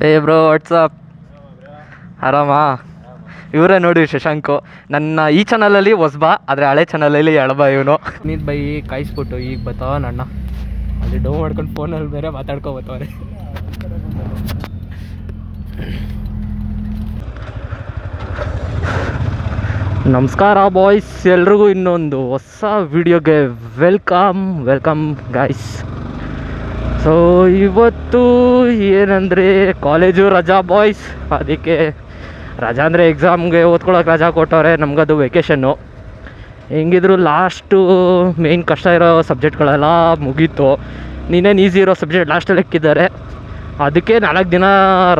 ಏ bro WhatsApp ಆರಾಮಾ? ಇವರೇ ನೋಡಿ ಶಶಾಂಕು. ನನ್ನ ಈ ಚಾನಲಲ್ಲಿ ಹೊಸಬಾ, ಆದರೆ ಹಳೆ ಚಾನಲಲ್ಲಿ ಎಳಬ ಇವನು. ನೀನು ಬೈ ಕಾಯಿಸ್ಬಿಟ್ಟು ಈಗ ಬತ್ತಾವ ನನ್ನ ಅಲ್ಲಿ ಡೌ ಮಾಡ್ಕೊಂಡು ಫೋನಲ್ಲಿ ಬೇರೆ ಮಾತಾಡ್ಕೊ ಬತ್ತವ್ರೆ. ನಮಸ್ಕಾರ ಬಾಯ್ಸ್, ಎಲ್ರಿಗೂ ಇನ್ನೊಂದು ಹೊಸ ವಿಡಿಯೋಗೆ ವೆಲ್ಕಮ್ ಗಾಯ್ಸ್. ಸೊ ಇವತ್ತು ಏನಂದರೆ ಕಾಲೇಜು ರಜಾ ಬಾಯ್ಸ್. ಅದಕ್ಕೆ ರಜಾ ಅಂದರೆ ಎಕ್ಸಾಮ್ಗೆ ಓದ್ಕೊಳಕ್ಕೆ ರಜಾ ಕೊಟ್ಟವ್ರೆ. ನಮಗದು ವೆಕೇಷನ್ನು. ಹೆಂಗಿದ್ರು ಲಾಸ್ಟು ಮೇಯ್ನ್ ಕಷ್ಟ ಇರೋ ಸಬ್ಜೆಕ್ಟ್ಗಳೆಲ್ಲ ಮುಗೀತು. ನೀನೇನು ಈಸಿ ಇರೋ ಸಬ್ಜೆಕ್ಟ್ ಲಾಸ್ಟಲ್ಲಿ ಇಕ್ಕಿದ್ದಾರೆ. ಅದಕ್ಕೆ 4 ದಿನ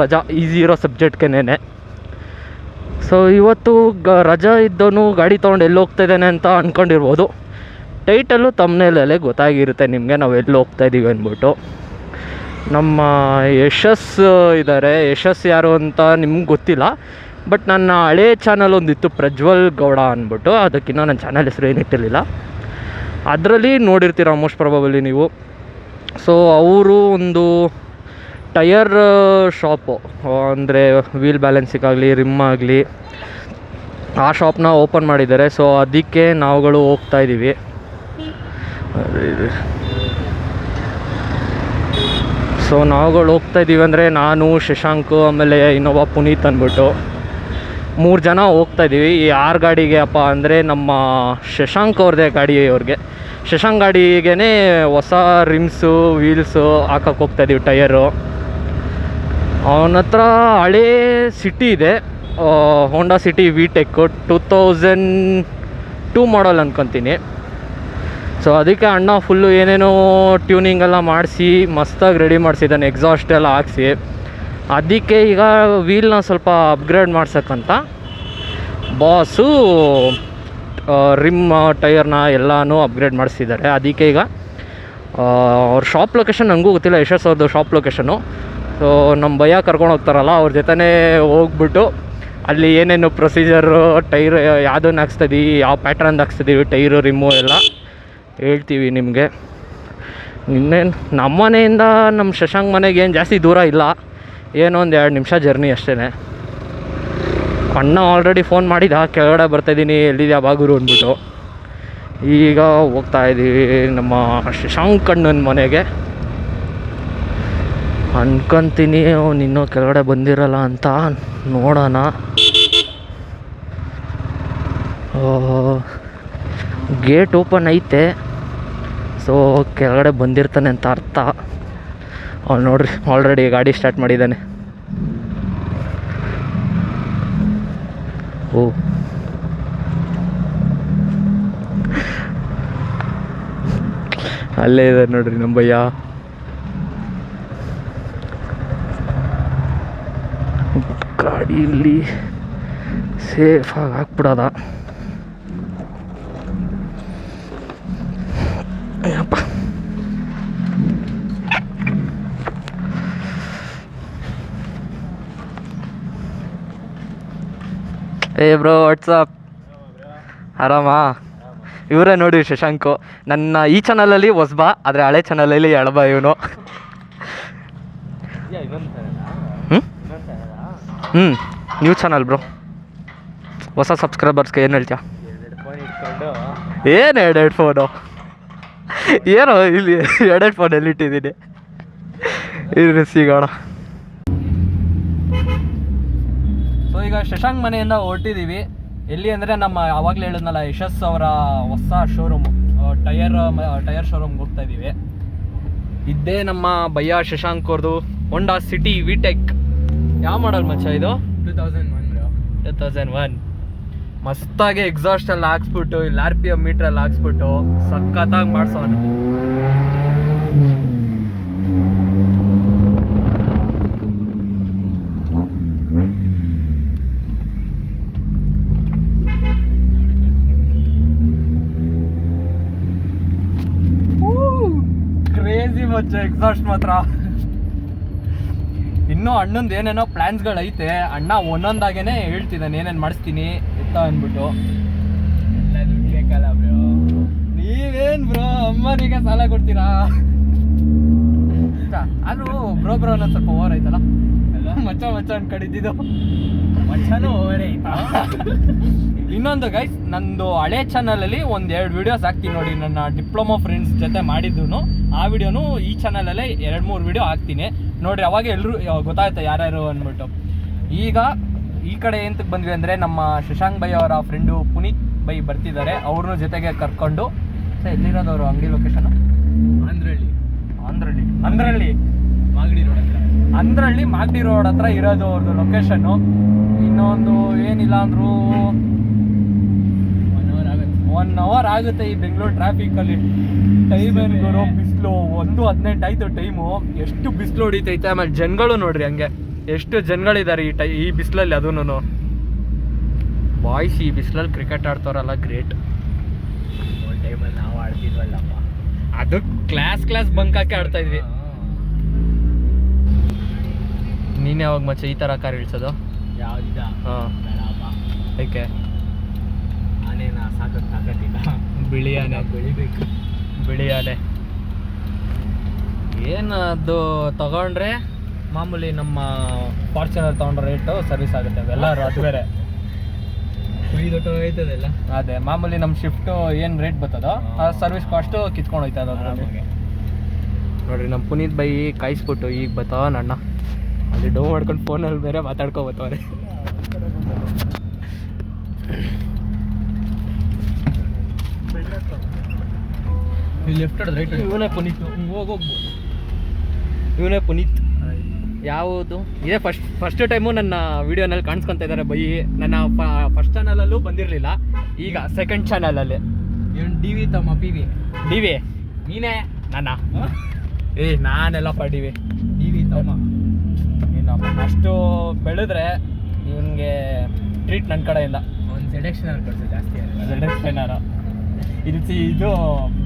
ರಜಾ ಈಸಿ ಇರೋ ಸಬ್ಜೆಕ್ಟ್ಗೇನೆ. ಸೊ ಇವತ್ತು ರಜಾ ಇದ್ದವನು ಗಾಡಿ ತೊಗೊಂಡು ಎಲ್ಲಿ ಹೋಗ್ತಾಯಿದ್ದಾನೆ ಅಂತ ಅಂದ್ಕೊಂಡಿರ್ಬೋದು. ಟೈಟಲ್ಲು ತಮ್ಮನೇಲಲ್ಲೇ ಗೊತ್ತಾಗಿರುತ್ತೆ ನಿಮಗೆ ನಾವು ಎಲ್ಲಿ ಹೋಗ್ತಾಯಿದ್ದೀವಿ ಅಂದ್ಬಿಟ್ಟು. ನಮ್ಮ ಯಶಸ್ ಇದ್ದಾರೆ. ಯಶಸ್ ಯಾರು ಅಂತ ನಿಮ್ಗೆ ಗೊತ್ತಿಲ್ಲ, ಬಟ್ ನನ್ನ ಹಳೇ ಚಾನಲ್ ಒಂದಿತ್ತು ಪ್ರಜ್ವಲ್ ಗೌಡ ಅಂದ್ಬಿಟ್ಟು. ಅದಕ್ಕಿಂತ ನನ್ನ ಚಾನಲ್ ಹೆಸರು ಏನಿಟ್ಟಿರಲಿಲ್ಲ. ಅದರಲ್ಲಿ ನೋಡಿರ್ತೀರ ಮೋಸ್ಟ್ ಪ್ರಾಬಬಲಿ ನೀವು. ಸೊ ಅವರು ಒಂದು ಟಯರ್ ಶಾಪು, ಅಂದರೆ ವೀಲ್ ಬ್ಯಾಲೆನ್ಸಿಗಾಗಲಿ ರಿಮ್ ಆಗಲಿ ಆ ಶಾಪ್ನ ಓಪನ್ ಮಾಡಿದ್ದಾರೆ. ಸೊ ಅದಕ್ಕೆ ನಾವುಗಳು ಹೋಗ್ತಾಯಿದ್ದೀವಿ. ಸೊ ನಾವುಗಳು ಹೋಗ್ತಾಯಿದ್ದೀವಿ ಅಂದರೆ ನಾನು, ಶಶಾಂಕು, ಆಮೇಲೆ ಇನ್ನೊಬ್ಬ ಪುನೀತ್ ಅಂದ್ಬಿಟ್ಟು 3 ಜನ ಹೋಗ್ತಾಯಿದ್ದೀವಿ. ಈ 6 ಗಾಡಿಗೆ ಅಪ್ಪ ಅಂದರೆ ನಮ್ಮ ಶಶಾಂಕ್ ಅವ್ರದ್ದೇ ಗಾಡಿ. ಅವ್ರಿಗೆ ಶಶಾಂಕ್ ಗಾಡಿಗೇ ಹೊಸ ರಿಮ್ಸು ವೀಲ್ಸು ಹಾಕಕ್ಕೆ ಹೋಗ್ತಾಯಿದ್ದೀವಿ, ಟಯರು. ಅವನ ಹತ್ರ ಹಳೇ ಸಿಟಿ ಇದೆ, ಹೋಂಡಾ ಸಿಟಿ ವಿಟೆಕ್ 2002 ಮಾಡಲ್ ಅಂದ್ಕೊತೀನಿ. ಸೊ ಅದಕ್ಕೆ ಅಣ್ಣ ಫುಲ್ಲು ಏನೇನೋ ಟ್ಯೂನಿಂಗೆಲ್ಲ ಮಾಡಿಸಿ ಮಸ್ತಾಗಿ ರೆಡಿ ಮಾಡಿಸಿದ್ದಾನೆ, ಎಕ್ಸಾಸ್ಟ್ ಎಲ್ಲ ಹಾಕ್ಸಿ. ಅದಕ್ಕೆ ಈಗ ವೀಲ್ನ ಸ್ವಲ್ಪ ಅಪ್ಗ್ರೇಡ್ ಮಾಡ್ಸೋಕ್ಕಂತ ಬಾಸು ರಿಮ್ ಟೈರ್ನ ಎಲ್ಲನೂ ಅಪ್ಗ್ರೇಡ್ ಮಾಡಿಸಿದ್ದಾರೆ. ಅದಕ್ಕೆ ಈಗ ಅವ್ರ ಶಾಪ್ ಲೊಕೇಶನ್ ನನಗೂ ಗೊತ್ತಿಲ್ಲ, ಯಶಸ್ ಅವ್ರದ್ದು ಶಾಪ್ ಲೊಕೇಶನು. ಸೊ ನಮ್ಮ ಭಯ್ಯ ಕರ್ಕೊಂಡು ಹೋಗ್ತಾರಲ್ಲ, ಅವ್ರ ಜೊತೆನೇ ಹೋಗ್ಬಿಟ್ಟು ಅಲ್ಲಿ ಏನೇನು ಪ್ರೊಸೀಜರು, ಟೈರ್ ಯಾವುದನ್ನು ಹಾಕ್ಸ್ತಿದ್ದೀವಿ, ಯಾವ ಪ್ಯಾಟ್ರನ್ ಹಾಕ್ಸ್ತಿದ್ದೀವಿ, ಟೈರು ರಿಮ್ಮು ಎಲ್ಲ ಹೇಳ್ತೀವಿ ನಿಮಗೆ. ಇನ್ನೇನು ನಮ್ಮ ಮನೆಯಿಂದ ನಮ್ಮ ಶಶಾಂಕ್ ಮನೆಗೆ ಏನು ಜಾಸ್ತಿ ದೂರ ಇಲ್ಲ, ಏನೋ ಒಂದು 2 ನಿಮಿಷ ಜರ್ನಿ ಅಷ್ಟೇ. ಅಣ್ಣ ಆಲ್ರೆಡಿ ಫೋನ್ ಮಾಡಿದ, ಕೆಳಗಡೆ ಬರ್ತಾಯಿದ್ದೀನಿ ಎಲ್ಲಿದ್ಯಾ ಬಾಗುರು ಅಂದ್ಬಿಟ್ಟು. ಈಗ ಹೋಗ್ತಾಯಿದ್ದೀವಿ ನಮ್ಮ ಶಶಾಂಕ್ ಅಣ್ಣನ ಮನೆಗೆ ಅನ್ಕೊತೀನಿ. ಅವ್ನು ಇನ್ನೂ ಕೆಳಗಡೆ ಬಂದಿರಲ್ಲ ಅಂತ ನೋಡೋಣ. ಗೇಟ್ ಓಪನ್ ಐತೆ, ಸೊ ಕೆಳಗಡೆ ಬಂದಿರ್ತಾನೆ ಅಂತ ಅರ್ಥ. ಅವ್ನು ನೋಡ್ರಿ ಆಲ್ರೆಡಿ ಗಾಡಿ ಸ್ಟಾರ್ಟ್ ಮಾಡಿದ್ದಾನೆ. ಓ ಅಲ್ಲೇ ಇದೆ ನೋಡ್ರಿ ನಮ್ಮ ಭಯ್ಯ. ಗಾಡಿಯಲ್ಲಿ ಸೇಫಾಗಿ ಹಾಕ್ಬಿಡೋದ. ಅಯ್ಯಪ್ಪ, ಏ ಬ್ರೋ ವಾಟ್ಸಪ್ ಆರಾಮಾ? ಇವರೇ ನೋಡಿ ಶಶಾಂಕು. ನನ್ನ ಈ ಚಾನಲಲ್ಲಿ ಹೊಸಬಾ, ಆದರೆ ಹಳೆ ಚಾನಲಲ್ಲಿ ಎಳಬ ಇವನು. New channel bro. ಹೊಸ ಸಬ್ಸ್ಕ್ರೈಬರ್ಸ್ಗೆ ಏನು ಹೇಳ್ತೀಯ? ಏನು 2 ಫೋನು? ಏನೋ ಇಲ್ಲಿ 2 ಫೋನ್ ಎಲ್ಲಿಟ್ಟಿದ್ದೀನಿ, ಇನ್ನು ಸಿಗೋಣ. ಸೊ ಈಗ ಶಶಾಂಕ್ ಮನೆಯಿಂದ ಹೊರಟಿದ್ದೀವಿ. ಎಲ್ಲಿ ಅಂದರೆ ನಮ್ಮ ಆವಾಗಲೇ ಹೇಳಿದ್ನಲ್ಲ ಯಶಸ್ ಅವರ ಹೊಸ ಶೋರೂಮು, ಟಯರ್ ಶೋರೂಮ್ಗೆ ಹೋಗ್ತಾಯಿದ್ದೀವಿ. ಇದ್ದೇ ನಮ್ಮ ಭಯ್ಯ ಶಶಾಂಕ್ ಅವ್ರದ್ದು ಹೋಂಡಾ ಸಿಟಿ ವಿಟೆಕ್. ಯಾವ ಮಾಡಲ್ ಮಚ್ಚ ಇದು? 2001. ಮಸ್ತಾಗಿ ಎಕ್ಸಾಸ್ಟ್ ಎಲ್ಲ ಹಾಕ್ಸ್ಬಿಟ್ಟು ಇಲ್ಲಿ RPM ಮೀಟ್ರಲ್ಲಿ ಹಾಕ್ಸ್ಬಿಟ್ಟು ಸಖತ್ತಾಗಿ ಮಾಡಿಸೋಣ. ಕ್ರೇಜಿ ಮಚ್ಚ ಎಕ್ಸಾಸ್ಟ್ ಮಾತ್ರ. ಇನ್ನೂ ಅಣ್ಣಂದು ಏನೇನೋ ಪ್ಲ್ಯಾನ್ಸ್ಗಳೈತೆ. ಅಣ್ಣ ಒಂದೊಂದಾಗೇ ಹೇಳ್ತಿದ್ದಾನೆ ಏನೇನು ಮಾಡಿಸ್ತೀನಿ ಎತ್ತ ಅಂದ್ಬಿಟ್ಟು. ಎಲ್ಲ ದುಡ್ಡು ಬೇಕಲ್ಲ ಬ್ರೋ. ನೀವೇನು ಬ್ರೋ ಅಮ್ಮನಿಗೆ ಸಾಲ ಕೊಡ್ತೀರಾ? ಆದರೂ ಬ್ರೋ ಅನ್ನೋದು ಸ್ವಲ್ಪ ಓವರ್ ಆಯ್ತಲ್ಲ. ಮಚ್ಚ ಅನ್ಕೊಂಡಿದ್ದು ಮಚ್ಚನೂ ಓವರೇ ಇನ್ನೊಂದು ಗೈಸ್, ನಂದು ಹಳೆ ಚಾನಲಲ್ಲಿ ಒಂದೆರಡು ವೀಡಿಯೋಸ್ ಹಾಕ್ತೀನಿ ನೋಡಿ, ನನ್ನ ಡಿಪ್ಲೊಮಾ ಫ್ರೆಂಡ್ಸ್ ಜೊತೆ ಮಾಡಿದ್ದು ಆ ವಿಡಿಯೋನು ಈ ಚಾನಲಲ್ಲೇ 2-3 ವೀಡಿಯೋ ಹಾಕ್ತೀನಿ ನೋಡ್ರಿ. ಅವಾಗ ಎಲ್ಲರೂ ಗೊತ್ತಾಯ್ತು ಯಾರ್ಯಾರು ಅಂದ್ಬಿಟ್ಟು. ಈಗ ಈ ಕಡೆ ಎಂತಕ್ಕೆ ಬಂದ್ವಿ ಅಂದರೆ, ನಮ್ಮ ಶಶಾಂಕ್ ಬೈ ಅವರ ಫ್ರೆಂಡು ಪುನೀತ್ ಬೈ ಬರ್ತಿದ್ದಾರೆ, ಅವ್ರನ್ನೂ ಜೊತೆಗೆ ಕರ್ಕೊಂಡು. ಸರ್ ಎಲ್ಲಿರೋದವರು ಅಂಗಡಿ ಲೊಕೇಶನು? ಅಂದ್ರಳ್ಳಿ ಮಾಗಡಿ ರೋಡ್ ಹತ್ರ ಇರೋದು ಅವ್ರದ್ದು ಲೊಕೇಶನ್ನು. ಇನ್ನೊಂದು ಏನಿಲ್ಲ ಅಂದರೂ 1 ಅವರ್ ಆಗುತ್ತೆ ಈ ಬೆಂಗಳೂರು ಟ್ರಾಫಿಕಲ್ಲಿ. ಟೈಮ್ ಏನು ಗುರು, ಬಿಸಿಲು 1:18 ಆಯಿತು ಟೈಮು. ಎಷ್ಟು ಬಿಸಿಲು ಹೊಡಿತೈತೆ. ಆಮೇಲೆ ಜನಗಳು ನೋಡ್ರಿ ಹಂಗೆ ಎಷ್ಟು ಜನಗಳಿದ್ದಾರೆ ಈ ಬಿಸಿಲಲ್ಲಿ. ಅದೂ ಬಾಯ್ಸ್ ಈ ಬಿಸಿಲಲ್ಲಿ ಕ್ರಿಕೆಟ್ ಆಡ್ತಾರಲ್ಲ, ಗ್ರೇಟ್. ಟೈಮಲ್ಲಿ ನಾವು ಆಡ್ತಿದ್ವಲ್ಲಪ್ಪ, ಅದು ಕ್ಲಾಸ್ ಬಂಕ್ ಹಾಕಿ ಆಡ್ತಾ ಇದ್ವಿ. ನೀನು ಯಾವಾಗ ಮಚ್ಚ ಈ ಥರ ಕಾರ್ ಇಳಿಸೋದು? ಯಾವ್ದಿದ? ಹಾಂ, ಏಕೆ? ಆನೆನ ಸಾಕಕ್ಕಾಗತ್ತಿಲ್ಲ. ಬಿಳಿ ಆನೆ ಬೆಳಿಬೇಕು. ಬಿಳಿ ಆನೆ ಏನು ಅದು ತಗೊಂಡ್ರೆ ಮಾಮೂಲಿ ನಮ್ಮ ಫಾರ್ಚುನರ್ ತೊಗೊಂಡ್ರೆ ರೇಟು ಸರ್ವಿಸ್ ಆಗುತ್ತೆ. ಅವೆಲ್ಲರೂ ಅದು ಬೇರೆ ಹೋಯ್ತದಲ್ಲ. ಅದೇ ಮಾಮೂಲಿ ನಮ್ಮ ಶಿಫ್ಟು ಏನು ರೇಟ್ ಬರ್ತದೋ ಆ ಸರ್ವಿಸ್ ಕಾಸ್ಟು ಕಿತ್ಕೊಂಡು ಹೋಯ್ತದ ನೋಡ್ರಿ. ನಮ್ಮ ಪುನೀತ್ ಬೈ ಕಾಯಿಸ್ಬಿಟ್ಟು ಈಗ ಬರ್ತಾವ ಅಣ್ಣ ಅಲ್ಲಿ ಡೋ ಮಾಡ್ಕೊಂಡು ಫೋನಲ್ಲಿ ಬೇರೆ ಮಾತಾಡ್ಕೊ ಬರ್ತಾವ್ರೆ. Left right. ಇವನೇ ಪುನೀತ್, ಇವನೇ ಪುನೀತ್. ಯಾವುದು ಇದೇ ಫಸ್ಟ್ ಟೈಮು ನನ್ನ ವಿಡಿಯೋನಲ್ಲಿ ಕಾಣಿಸ್ಕೊತಾ ಇದ್ದಾರೆ ಬೈ. ನನ್ನ ಫಸ್ಟ್ ಚಾನಲಲ್ಲೂ ಬಂದಿರಲಿಲ್ಲ, ಈಗ ಸೆಕೆಂಡ್ ಚಾನಲಲ್ಲಿ. ಇವನು ಡಿ.ವಿ ತಮ್ಮ ಡಿ.ವಿ ನೀನೇ ನನ್ನ ನಾನೆಲ್ಲಪ್ಪ ಡಿ.ವಿ ತಮ್ಮ. ಇನ್ನಪ್ಪ ಅಷ್ಟು ಬೆಳೆದ್ರೆ ಇವನಿಗೆ ಟ್ರೀಟ್ ನನ್ನ ಕಡೆಯಿಂದ. ಒಂದು ಸೆಲೆಕ್ಷನರ್ ಕೊಡ್ತು ಜಾಸ್ತಿ ZX-10R. ಇದು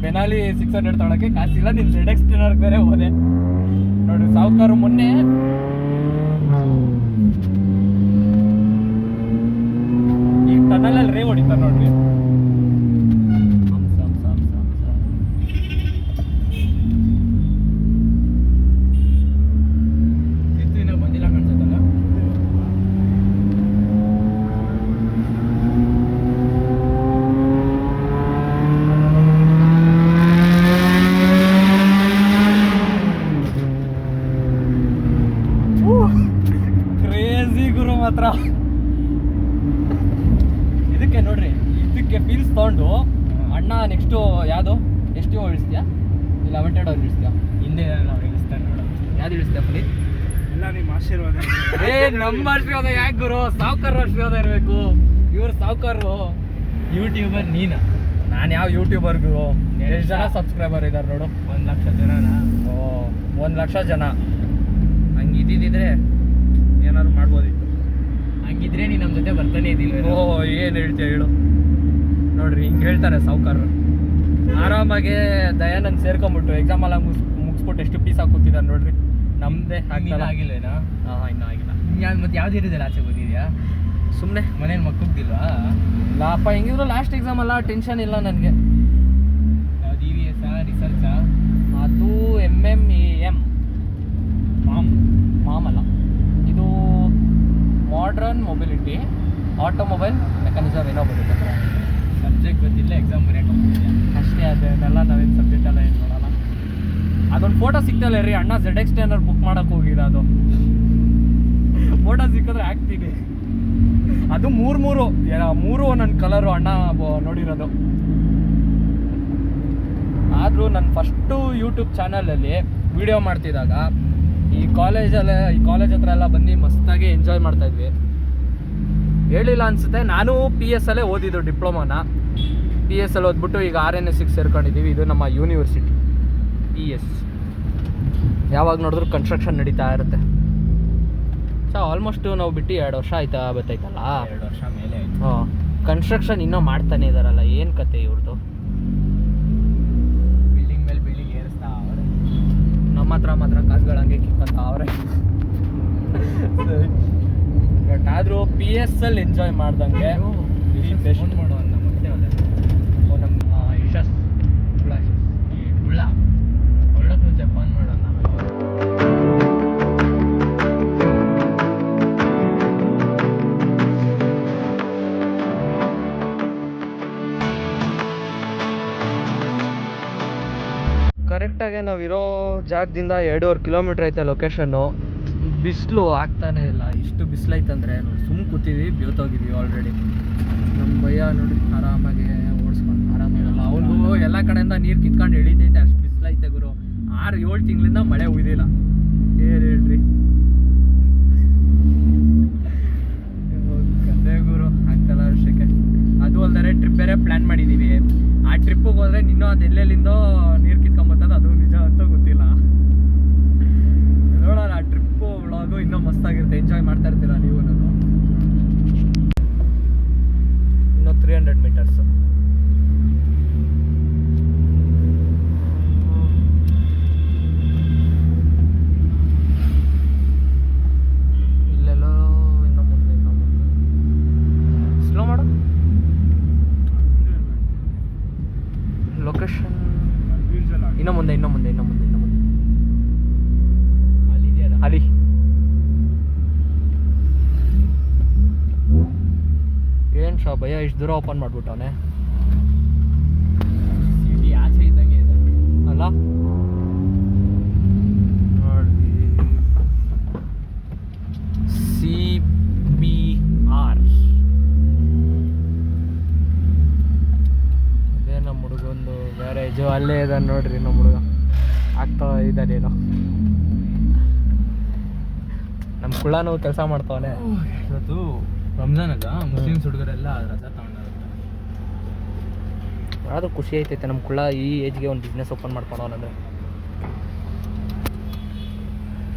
ಬೆನಾಲಿ 600 ತೊಗೊಳಕ್ಕೆ ಕಾಸಿಲ್ಲ, ನೀನು ZX-10R ಬೇರೆ ಹೋದೆ ನೋಡಿ. ಸಾವುಕಾರು ಮೊನ್ನೆ ಈ ಟನಲಲ್ಲಿ ರೇವ್ ಹೊಡಿತಾರೆ ನೋಡ್ರಿ. ಬಂದಿಲ್ಲ ಕಾಣಿಸುತ್ತಲ್ಲ. ಕ್ರೇಜಿ ಗುರು ಮಾತ್ರ. ಇದಕ್ಕೆ ನೋಡ್ರಿ, ಇದಕ್ಕೆ ಫೀಲ್ಸ್ ತಗೊಂಡು ಅಣ್ಣ ನೆಕ್ಸ್ಟು ಯಾವುದು ಎಷ್ಟು ಇಳಿಸ್ತೀಯಾ? ಇಲ್ಲ 11 ಅವ್ರು ಇಳಿಸ್ತೀಯಾ? ಹಿಂದೆ ನಾವು ಇಳಿಸ್ತಾರೆ ನೋಡೋದು. ಯಾವ್ದು ಇಳಿಸ್ತೀಯಾ ಪುನೀತ್? ಎಲ್ಲ ನಿಮ್ಮ ಆಶೀರ್ವಾದ. ನಮ್ಮ ಆಶೀರ್ವಾದ ಯಾಕೆ ಗುರು? ಸಾವುಕಾರ ಆಶೀರ್ವಾದ ಇರಬೇಕು. ಇವ್ರು ಸಾವುಕಾರರು. ಯೂಟ್ಯೂಬರ್ ನೀನು. ನಾನು ಯಾವ ಯೂಟ್ಯೂಬರ್ಗೂ? ಎಷ್ಟು ಜನ ಸಬ್ಸ್ಕ್ರೈಬರ್ ಇದ್ದಾರೆ ನೋಡು? 1 ಲಕ್ಷ ಜನನಾ? ಓ 1 ಲಕ್ಷ ಜನ. ಹಂಗೆ ಇದ್ದಿದ್ರೆ ಏನಾದ್ರು ಮಾಡ್ಬೋದಿತ್ತು. ಹಂಗಿದ್ರೆ ನೀನು ನಮ್ಮ ಜೊತೆ ಬರ್ತಾನೆ ಇದ್ದಿಲ್ಲ. ಓ ಏನು ಹೇಳ್ತೀಯ ಹೇಳು. ನೋಡ್ರಿ ಹಿಂಗೆ ಹೇಳ್ತಾರೆ ಸಾವುಕಾರರು. ಆರಾಮಾಗೆ ದಯಾನಂದ್ ಸೇರ್ಕೊಂಬಿಟ್ಟು ಎಕ್ಸಾಮ್ ಎಲ್ಲ ಮುಗಿಸ್ಬಿಟ್ಟು ಎಷ್ಟು ಪೀಸ್ ಹಾಕುತ್ತಿದ್ದಾರೆ ನೋಡ್ರಿ. ನಮ್ಮದೇ ಆಗಿಲ್ವೇನಾ? ಹಾಂ ಇನ್ನೂ ಆಗಿಲ್ಲ. ಮತ್ತೆ ಯಾವ್ದು ಇರೋದಿಲ್ಲ, ಆಚೆ ಬಂದಿದ್ಯಾ? ಸುಮ್ಮನೆ ಮನೇಲಿ ಮಕ್ಕಳಿಲ್ವಾ? ಲಾಪ ಹೆಂಗಿದ್ರು ಲಾಸ್ಟ್ ಎಕ್ಸಾಮ್ ಅಲ್ಲ, ಟೆನ್ಷನ್ ಇಲ್ಲ ನನಗೆ. ಯಾವ್ದು EVS ರಿಸರ್ಚಾ? ಅದು MMEM ಮಾಮಲ್ಲ, ಇದು ಮಾಡ್ರನ್ ಮೊಬಿಲಿಟಿ ಆಟೋಮೊಬೈಲ್ ಮೆಕ್ಯಾನಿಸಮ್ ಏನೋ ಬರುತ್ತೆ. ಸಬ್ಜೆಕ್ಟ್ ಗೊತ್ತಿಲ್ಲ, ಎಕ್ಸಾಮ್ ಬರೆಯೋಕೆ ಅಷ್ಟೇ. ಅದನ್ನೆಲ್ಲ ನಾವೇನು ಸಬ್ಜೆಕ್ಟ್ ಎಲ್ಲ ಏನು ನೋಡೋಲ್ಲ. ಅದೊಂದು ಫೋಟೋ ಸಿಗ್ತಲ್ಲ ರೀ, ಅಣ್ಣ ZX-10R ಬುಕ್ ಮಾಡೋಕೆ ಹೋಗಿರೋ ಅದು ಫೋಟೋ ಸಿಕ್ಕಿದ್ರೆ ಹಾಕ್ತೀನಿ. ಅದು ಮೂರು ನನ್ನ ಕಲರು ಅಣ್ಣ ನೋಡಿರೋದು. ಆದರೂ ನನ್ನ ಫಸ್ಟು ಯೂಟ್ಯೂಬ್ ಚಾನಲಲ್ಲಿ ವಿಡಿಯೋ ಮಾಡ್ತಿದ್ದಾಗ ಈ ಕಾಲೇಜ್ ಹತ್ರ ಎಲ್ಲ ಬಂದು ಮಸ್ತಾಗಿ ಎಂಜಾಯ್ ಮಾಡ್ತಾಯಿದ್ವಿ. ಹೇಳಿಲ್ಲ ಅನಿಸುತ್ತೆ, ನಾನು PS ಅಲ್ಲೇ ಓದಿದ್ದು ಡಿಪ್ಲೊಮಾನ. PS ಅಲ್ಲಿ ಓದ್ಬಿಟ್ಟು ಈಗ RNSಗೆ ಸೇರ್ಕೊಂಡಿದ್ದೀವಿ. ಇದು ನಮ್ಮ ಯೂನಿವರ್ಸಿಟಿ PS. ಯಾವಾಗ ನೋಡಿದ್ರು ಕನ್ಸ್ಟ್ರಕ್ಷನ್ ನಡೀತಾ ಇರುತ್ತೆ. ಸೊ ಆಲ್ಮೋಸ್ಟು ನಾವು ಬಿಟ್ಟು 2 ವರ್ಷ ಬರ್ತೈತಲ್ಲ. 2 ವರ್ಷ ಮೇಲೆ ಆಯಿತು. ಹಾಂ, ಕನ್ಸ್ಟ್ರಕ್ಷನ್ ಇನ್ನೂ ಮಾಡ್ತಾನೆ ಇದ್ದಾರಲ್ಲ, ಏನು ಕತೆ ಇವ್ರದ್ದು? ಬಿಲ್ಡಿಂಗ್ ಮೇಲೆ ಬಿಲ್ಡಿಂಗ್ ಏರಿಸ್ತಾ ಅವ್ರೆ. ನಮ್ಮ ಹತ್ರ ಕಾಸುಗಳು ಹಂಗೆ ಕಿಕ್ಕಂತ ಅವ್ರೆ. ಬಟ್ ಆದರೂ PS ಅಲ್ಲಿ ಎಂಜಾಯ್ ಮಾಡ್ದಂಗೆ ಫೋನ್ ಮಾಡೋ ಅಂತ ಮತ್ತೆ ನಮ್ಮ ಯಶಸ್ ಒಳ್ಳಕ್ಕೆ ಮುಂಚೆ ಫೋನ್ ಮಾಡೋಣ. ಕರೆಕ್ಟಾಗಿ ನಾವಿರೋ ಜಾಗದಿಂದ 2.5 ಕಿಲೋಮೀಟ್ರ್ ಐತೆ ಲೊಕೇಶನ್ನು. ಬಿಸಿಲು ಆಗ್ತಾನೆ ಇಲ್ಲ, ಇಷ್ಟು ಬಿಸಿಲೈತಂದರೆ ನೋಡಿ. ಸುಮ್ಮನೆ ಕೂತಿದ್ವಿ, ಬೇವ್ತೋಗಿದ್ವಿ ಆಲ್ರೆಡಿ. ನಮ್ಮ ಭಯ್ಯ ನೋಡಿ ಆರಾಮಾಗಿ ಓಡಿಸ್ಕೊಂಡು ಆರಾಮಾಗಲ್ಲ. ಅವನಿಗೂ ಎಲ್ಲ ಕಡೆಯಿಂದ ನೀರು ಕಿತ್ಕೊಂಡು ಎಳಿತೈತೆ, ಅಷ್ಟು ಬಿಸಿಲೈತೆ ಗುರು. 6-7 ತಿಂಗಳಿಂದ ಮಳೆ ಉಯ್ದಿಲ್ಲ. ಏನು ಹೇಳ್ರಿ ಕತೆ ಗುರು, ಆಗ್ತಲ್ಲ ವರ್ಷಕ್ಕೆ. ಅದು ಅಲ್ಲದೆ ಟ್ರಿಪ್ ಬೇರೆ ಪ್ಲ್ಯಾನ್ ಮಾಡಿದ್ದೀವಿ. ಆ ಟ್ರಿಪ್ಪಿಗೆ ಹೋದರೆ ಇನ್ನೂ ಅದು ಎಲ್ಲೆಲ್ಲಿಂದೋ ನೀರು ಕಿತ್ಕೊಂಬತ್ತದ, ಅದು ನಿಜ ಅಂತ ಗೊತ್ತಿಲ್ಲ. ನೋಡೋಣ, ಆ ಟ್ರಿಪ್ಪು ವ್ಲಾಗು ಇನ್ನೂ ಮಸ್ತಾಗಿರುತ್ತೆ, ಎಂಜಾಯ್ ಮಾಡ್ತಾ ಇರ್ತೀರ ನೀವು. ನಾನು ಇನ್ನೂ 300 ಮೀಟರ್ಸು. ಇಲ್ಲೆಲ್ಲೋ ಇನ್ನೂ ಮುಂದೆ ಸ್ಲೋ ಮಾಡು. ಲೊಕೇಶನ್ ಇನ್ನೂ ಮುಂದೆ ಅಲ್ಲಿ ಏನು ಶಾ ಭಯ ಇಷ್ಟು ದೂರ ಓಪನ್ ಮಾಡ್ಬಿಟ್ಟವನೆ ಸಿಟಿ ಆಚೆ ಇದ್ದಂಗೆ ಇದೆ ಅಲ್ಲ. ನೋಡಿ CBR ಇದೇ ನಮ್ಮ ಹುಡುಗಂದು ಗ್ಯಾರೇಜು. ಅಲ್ಲೇ ಇದ್ದಾನೆ ನೋಡ್ರಿ ನಮ್ಮ ಹುಡುಗ, ಆಗ್ತಾ ಇದ್ದಾನೇನೋ. ನಮ್ಮ ಕುಳ್ಳನೂ ಕೆಲಸ ಮಾಡ್ತಾವನೆ. ಇವತ್ತು ರಂಜಾನ್ ಅಲ್ಲ, ಮುಸ್ಲಿಮ್ಸ್ ಹುಡುಗರೆಲ್ಲ ರಜಾ ತಗೊಂಡಿರುತ್ತೆ. ಅದು ಖುಷಿ ಐತೈತೆ ನಮ್ಮ ಕುಳ್ಳ ಈ ಏಜ್ಗೆ ಒಂದು ಬಿಸ್ನೆಸ್ ಓಪನ್ ಮಾಡ್ಕೊಳೋನಂದ್ರೆ.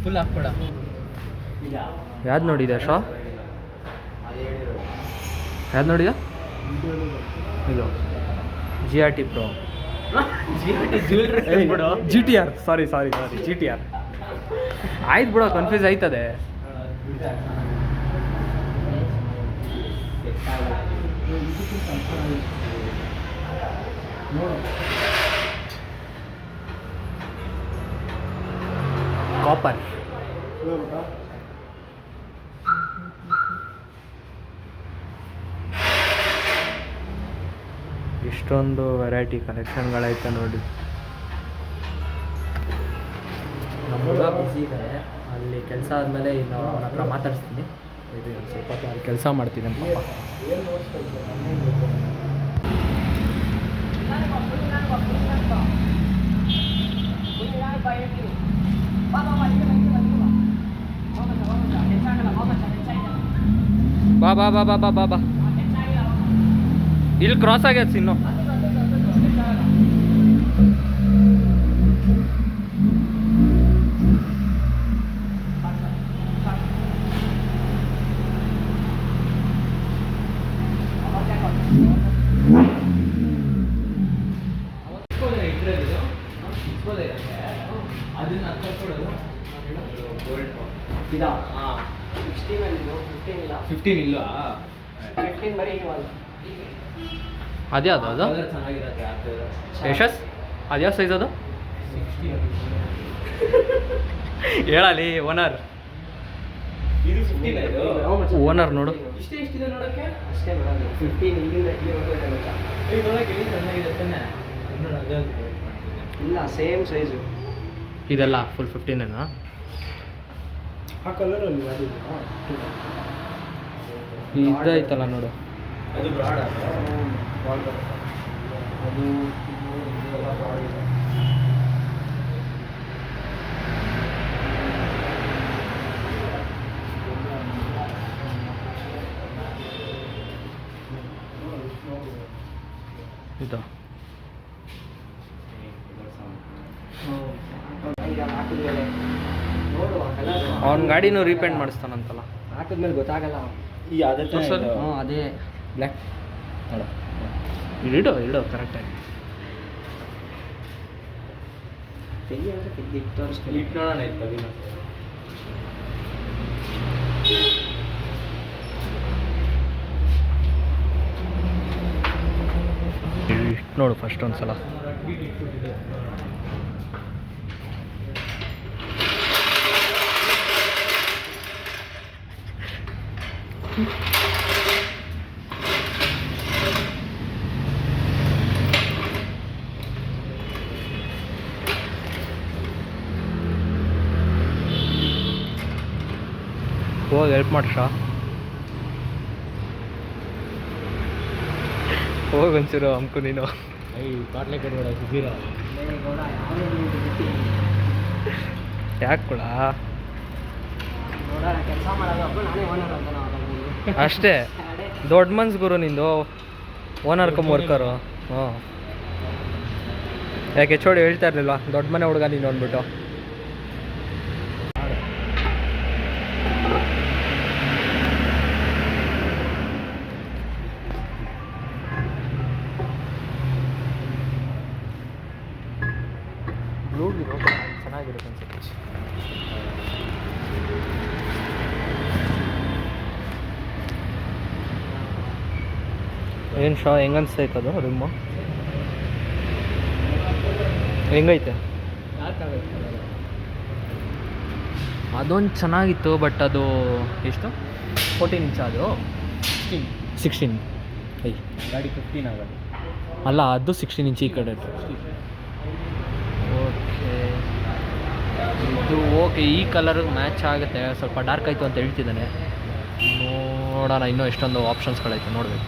ಫುಲ್ ಹಾಕ್ಬೇಡ. ಯಾವ್ದು ನೋಡಿದೆ ಶೋ? ಯಾವ್ದು ನೋಡಿದ? ಇದು GRT Pro. GTR ಸಾರಿ GTR. ಆಯ್ತು ಬಿಡೋ, ಕನ್ಫ್ಯೂಸ್ ಆಯ್ತದೆ. ಕಾಪರ್ ಇಷ್ಟೊಂದು ವೆರೈಟಿ ಕಲೆಕ್ಷನ್ಗಳೈತೆ ನೋಡಿ. ನಮ್ಮ ಹುಡುಗ ಬಿಸಿ ಇದ್ದಾರೆ, ಅಲ್ಲಿ ಕೆಲಸ ಆದಮೇಲೆ ಇನ್ನು ಅವನ ಹತ್ರ ಮಾತಾಡಿಸ್ತೀನಿ. ಇದು ಸ್ವಲ್ಪ ಹೊತ್ತು ಅಲ್ಲಿ ಕೆಲಸ ಮಾಡ್ತೀನಿ ನಮ್ಮ ಪಾಪ. ಬಾ ಬಾ ಬಾ ಬಾ ಬಾ ಬಾ ಬಾ ಇಲ್ಲಿ ಕ್ರಾಸ್ ಆಗೈತೆ ಇನ್ನು. ಇದಾ 15 ಇಲ್ಲ. ಅದೇ ಅದು ಚೆನ್ನಾಗಿರುತ್ತೆ. ಯಶಸ್ ಅದ್ಯಾವ ಸೈಜ್ ಅದು? ಹೇಳಲಿ ಓನರ್. ಇದು 15 ಇದು. ಓನರ್ ನೋಡು. ಎಷ್ಟಿದೆ ನೋಡಕ್ಕೆ? ಅಷ್ಟೇ ಮೇಡಮ್, 15 ಇಲ್ಲಿಂದ ಇಲ್ಲಿ ನೋಡಕ್ಕೆ ಇಲ್ಲಿ ಚೆನ್ನಾಗಿದೆ ತಾನೆ. ಇಲ್ಲ ಸೇಮ್ ಸೈಜು ಇದೆಲ್ಲ ಫುಲ್ 15 ಆ ಕಲರಲ್ಲಿ ಇದೈತಲ್ಲ ನೋಡು. ಅದು ಬ್ರಾಡ್ ಅದು ಇದು ಅವನ ಗಾಡಿನೂ ರೀಪೇಂಟ್ ಮಾಡಿಸ್ತಾನಂತಲ್ಲ. ಹಾಕಿದ್ಮೇಲೆ ಗೊತ್ತಾಗಲ್ಲ. ಈ ಅದೇ ಅದೇ ಬ್ಲ್ಯಾಕ್ ನೋಡು. ಇಡು ಕರೆಕ್ಟಾಗಿ ಇಟ್ಟು ನೋಡೋಣ ಇತ್ತು. ನೋಡು ಫಸ್ಟ್ ಒಂದ್ಸಲ. ಹೋಗಿ ಹೆಲ್ಪ್ ಮಾಡ್ಸ ಹೋಗಿ ಒಂಚೂರು ಅಮ್ಕು ನೀನು ಬಾಟ್ಲೆ ಕಟ್ಬೇಡ ಸುಧೀರ ಯಾಕೆ ಕೂಡ ನೋಡೋಣ ಕೆಲಸ ಮಾಡೋದು ನಾನೇ ಓನರ್ ಅಂತ ಅಷ್ಟೇ ದೊಡ್ಡ ಮನ್ಸು ಗುರು ನಿಂದು ಓನರ್ ಕಮ್ ವರ್ಕರು ಹಾಂ ಯಾಕೆ ಚೋಡಿ ಹೇಳ್ತಾ ಇರಲಿಲ್ಲ ದೊಡ್ಡ ಮನೆ ಹುಡುಗ ನೀನು ಅಂದ್ಬಿಟ್ಟು ಬ್ಲೂಗಿರೋ ಚೆನ್ನಾಗಿರುತ್ತೆ ಅನ್ಸುತ್ತೆ ಏನು ಶಾ ಹೆಂಗೆ ಅನಿಸ್ತೈತೆ ಅದು ರೂಮು ಹೆಂಗೈತೆ ಅದೊಂದು ಚೆನ್ನಾಗಿತ್ತು ಬಟ್ ಅದು ಎಷ್ಟು 14 ಇಂಚ್ ಅದು 16 ಐ ಗಾಡಿ 15 ಆಗೋದು ಅಲ್ಲ ಅದು 16 ಇಂಚ್ ಈ ಕಡೆ ಓಕೆ ಇದು ಓಕೆ ಈ ಕಲರ್ಗೆ ಮ್ಯಾಚ್ ಆಗುತ್ತೆ ಸ್ವಲ್ಪ ಡಾರ್ಕ್ ಆಯಿತು ಅಂತ ಹೇಳ್ತಿದ್ದಾನೆ ನೋಡೋಣ ಇನ್ನೂ ಎಷ್ಟೊಂದು ಆಪ್ಷನ್ಸ್ಗಳೈತೆ ನೋಡಬೇಕು